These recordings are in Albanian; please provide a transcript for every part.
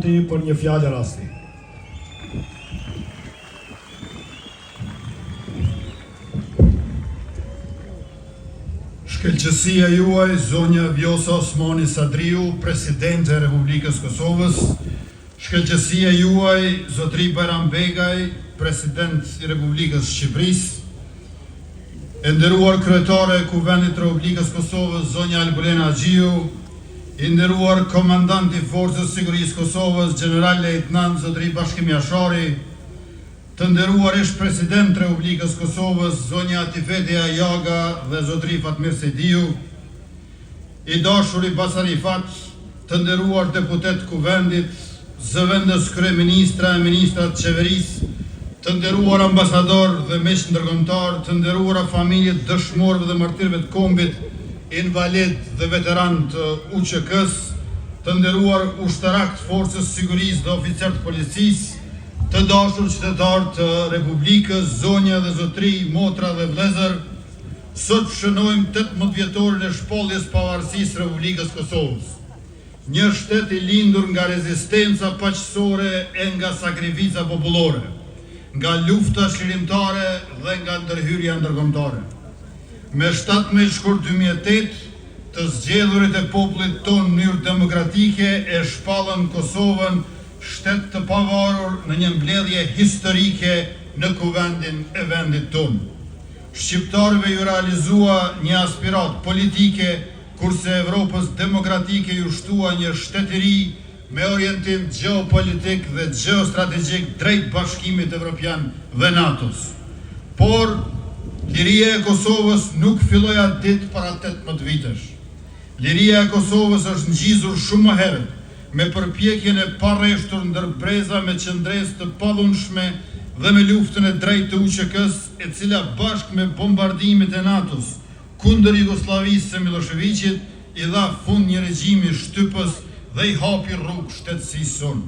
për një fjalë rasti. Shkëlqësia juaj, zonja Vjosa Osmani Sadriu, Presidente e Republikës Kosovës, shkëlqësia juaj, zotri Bajram Begaj, President i Republikës Shqipërisë, e nderuar kryetare e Kuvendit të Republikës Kosovës, zonja Albulena Xhiu, i nderuar komandant i Forcës Sigurisë Kosovës, General Lejtnant zotri Bashkim Jashari, të nderuar ish President të Republikës Kosovës, zonja Atifete Jaga dhe zotri Fatmir Sejdiu, i dashur i Basari Fat, të nderuar deputet Kuvendit, zëvendës kryeministra e ministrat qeverisë, të nderuar ambasador dhe miq ndërkombëtar, të nderuara familjet dëshmorëve dhe martirëve të kombit, invalid dhe veteran të UÇK-s, të nderuar ushtarak të Forcës Sigurisë dhe oficer të policisë, të dashur qytetar të Republikës, zonja dhe zotri, motra dhe vëllezër, sot shënojmë 18 vjetorin e shpalljes pavarësisë Republikës Kosovës. Një shtet i lindur nga rezistenca paqësore e nga sakrifica popullore, nga lufta shërimtare dhe nga ndërhyrja ndërkombëtare. Me 17 shkurt 2008, të zgjedhurit e popullit tonë në mënyrë demokratike e shpallën Kosovën shtet të pavarur në një mbledhje historike në kuvendin e vendit tonë. Shqiptarëve ju realizua një aspirat politike, kurse Evropës demokratike ju shtua një shtetëri me orientim geopolitik dhe geostrategjik drejt Bashkimit Evropian dhe NATO-s. Por liria e Kosovës nuk filloi atë ditë para 18 vitesh. Liria e Kosovës është ngjizur shumë më herët, me përpjekjen e parreshtur ndër breza me qëndresë të pavunshme dhe me luftën e drejtë të UÇK-s, e cila bashkë me bombardimet e NATO-s kundër Jugosllavisë së Miloševićit i dha fund një regjimi shtypës dhe i hapi rrugë shtetësisë sonë.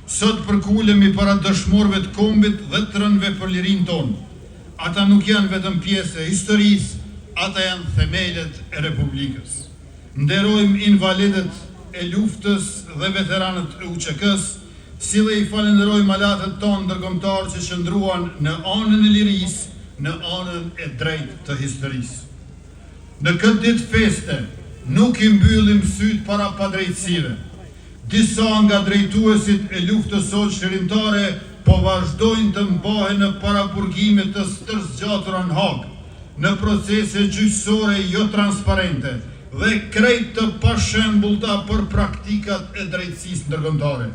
Sot përkulemi para dëshmorëve të kombit dhe të rënëve për lirinë tonë. Ata nuk janë vetëm pjesë e historisë, ata janë themelët e Republikës. Nderojmë invalidët e luftës dhe veteranët e UÇK-s, si dhe i falenderojmë alatët tonë ndërkombëtar që qëndruan në anën e lirisë, në anën e drejtë të historisë. Në këtë ditë feste, nuk i mbyllim syt para padrejtësive. Disa nga drejtuesit e luftës së shërimtare po vazhdojnë të mbahen në paraburgime të stërzgjatura në Hagë, në procese gjyqësore jo transparente dhe krejt të pashembullta për praktikat e drejtësisë ndërkombëtare.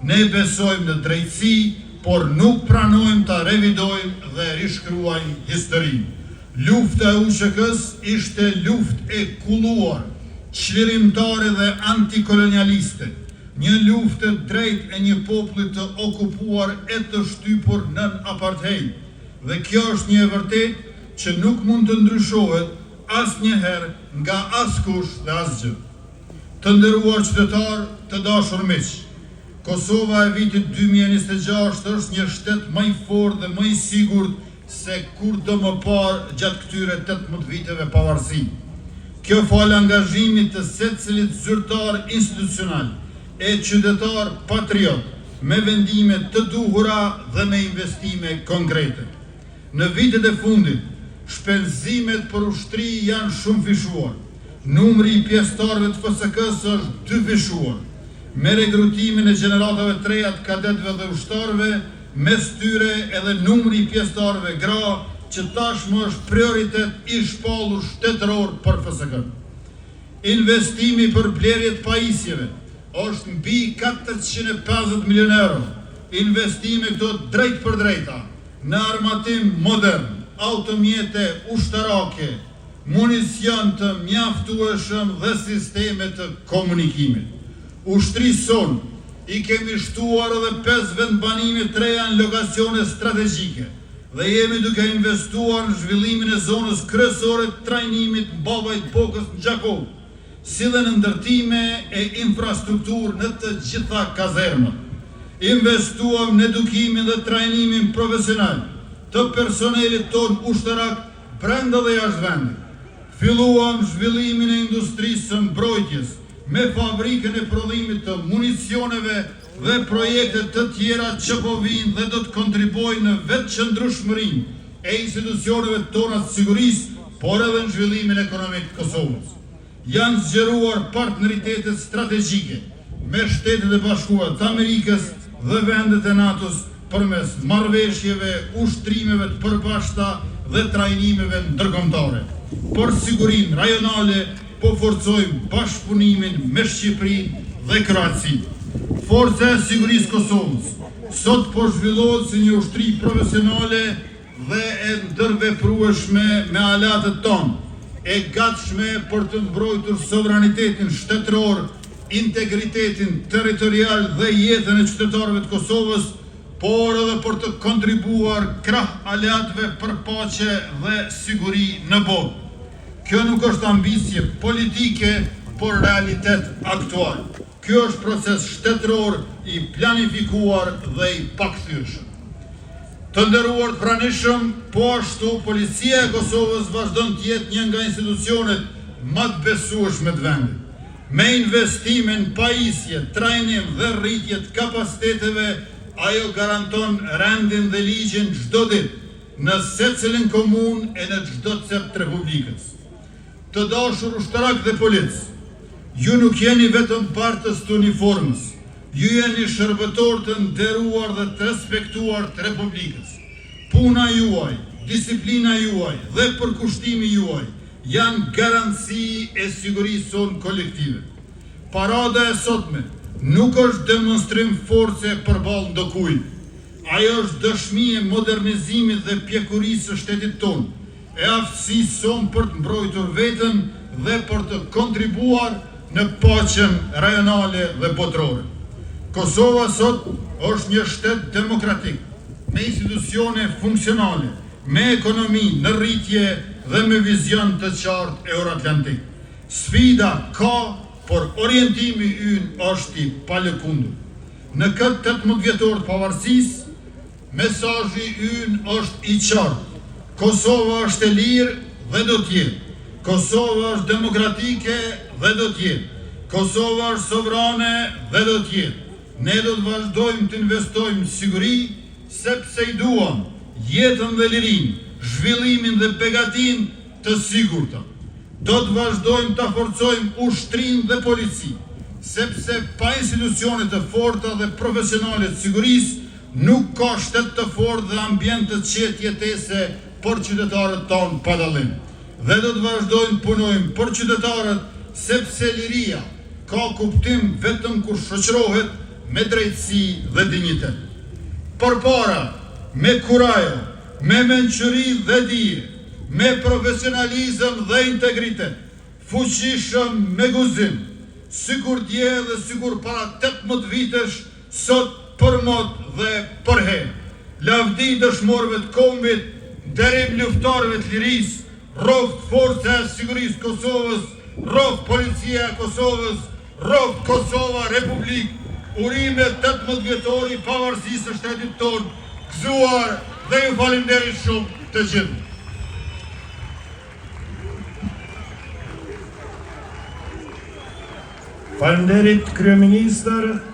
Ne besojmë në drejtësi, por nuk pranojmë ta revidojmë dhe rishkruajmë historinë. Lufta e UÇK-s ishte luftë e kulluar, çlirimtare dhe antikolonialiste. Një luftë drejt e një populli të okupuar e të shtypur nën apartheid. Dhe kjo është një e vërtetë që nuk mund të ndryshohet asnjëherë nga askush dhe asgjë. Të nderuar qytetar, të dashur miq, Kosova e vitit 2026 është një shtet më i fortë dhe më i sigurt se kurdo më parë gjatë këtyre 18 viteve pavarësi. Kjo fal angazhimit të secilit zyrtar institucional e qytetar patriot, me vendime të duhura dhe me investime konkrete. Në vitet e fundit, shpenzimet për ushtri janë shumë fishuar. Numri i pjesëtarëve të FSK-s është dyfishuar, me regrutimin e gjeneratave të reja të kadetëve dhe ushtarëve, mes tyre edhe numri i pjesëtarëve gra, që tashmë është prioritet i shpallur shtetëror për FSK. Investimi për blerjet pajisjeve është mbi 450 milion euro. Investime këto drejt për drejta në armatim modern, automjete ushtarake, municion të mjaftueshëm dhe sisteme të komunikimit. Ushtrisë sonë i kemi shtuar edhe 5 vendbanime të reja në lokacione strategjike dhe jemi duke investuar në zhvillimin e zonës kryesore të trajnimit Babajt Bokës në Gjakov, si dhe në ndërtime e infrastrukturë në të gjitha kazermat. Investuam në edukimin dhe trajnimin profesional të personelit ton ushtarak brenda dhe jashtë vendit. Filluam zhvillimin e industrisë së mbrojtjes me fabrikën e prodhimit të municioneve dhe projekte të tjera që po vinë dhe do të kontribuojnë në vetë qëndrueshmërinë e institucioneve tona të sigurisë, por edhe në zhvillimin ekonomik të Kosovës. Janë zgjeruar partneritete strategjike me Shtetet e Bashkuara të Amerikës dhe vendet e NATO-s përmes marrëveshjeve, ushtrimeve të përbashkëta dhe trajnimeve ndërkombëtare. Për sigurinë rajonale po forcojmë bashkëpunimin me Shqipërinë dhe Kroacinë. Forca e Sigurisë Kosovës sot po zhvillohet si një ushtri profesionale dhe e ndërveprueshme me alatët tonë, e gatshme për të mbrojtur sovranitetin shtetëror, integritetin territorial dhe jetën e qytetarëve të Kosovës, por edhe për të kontribuar krah aleatëve për paqe dhe siguri në botë. Kjo nuk është ambicie politike, por realitet aktual. Kjo është proces shtetëror i planifikuar dhe i pakthyeshëm. Të nderuar të pranishëm, po ashtu policia e Kosovës vazhdon të jetë një nga institucionet më të besueshme të vendit. Me investimin, pajisje, trajnim dhe rritje të kapaciteteve, ajo garanton rendin dhe ligjin çdo ditë në secilin komunë e në çdo cep të Republikës. Të dashur ushtarak dhe polic, ju nuk jeni vetëm partës të uniformës, ju jeni shërbëtor të nderuar dhe të respektuar të Republikës. Puna juaj, disiplina juaj dhe përkushtimi juaj janë garanci e sigurisë sonë kolektive. Parada e sotme nuk është demonstrim force përballë ndokujt. Ajo është dëshmi e modernizimit dhe pjekurisë së shtetit tonë, e aftësisë sonë për të mbrojtur veten dhe për të kontribuar në paqen rajonale dhe botërore. Kosova sot është një shtet demokratik, me institucione funksionale, me ekonomi në rritje dhe me vizion të qartë euroatlantik. Sfida ka, por orientimi ynë është i palëkundur. Në këtë 18 vjetor të pavarësisë, mesazhi ynë është i qartë. Kosova është e lirë dhe do të jetë. Kosova është demokratike dhe do të jetë. Kosova është sovrane dhe do të jetë. Ne do të vazhdojmë të investojmë siguri, sepse i duam jetën dhe lirinë, zhvillimin dhe begatin të sigurta. Do të vazhdojmë të forcojmë ushtrin dhe polici, sepse pa institucionet të forta dhe profesionale të sigurisë nuk ka shtet të fort dhe ambient të qetë jetese për qytetarët tonë pa dallim. Dhe do të vazhdojmë punojmë për qytetarët, sepse liria ka kuptim vetëm kur shoqërohet me drejtësi dhe dinjitet. Përpara, me kurajo, me mençuri dhe dije, me profesionalizëm dhe integritet, fuqishëm me guzim, sikur dje dhe sikur para 18 vitesh, sot përmot dhe përherë. Lavdi dëshmorëve të kombit, nderim luftarëve të lirisë, rroft Forca e Sigurisë Kosovës, rroft Policia e Kosovës, rroft Kosova Republik, urime 18 vjetori pavarësisë së shtetit tonë, gëzuar dhe ju falenderoj shumë të gjithë. Faleminderit kryeministër.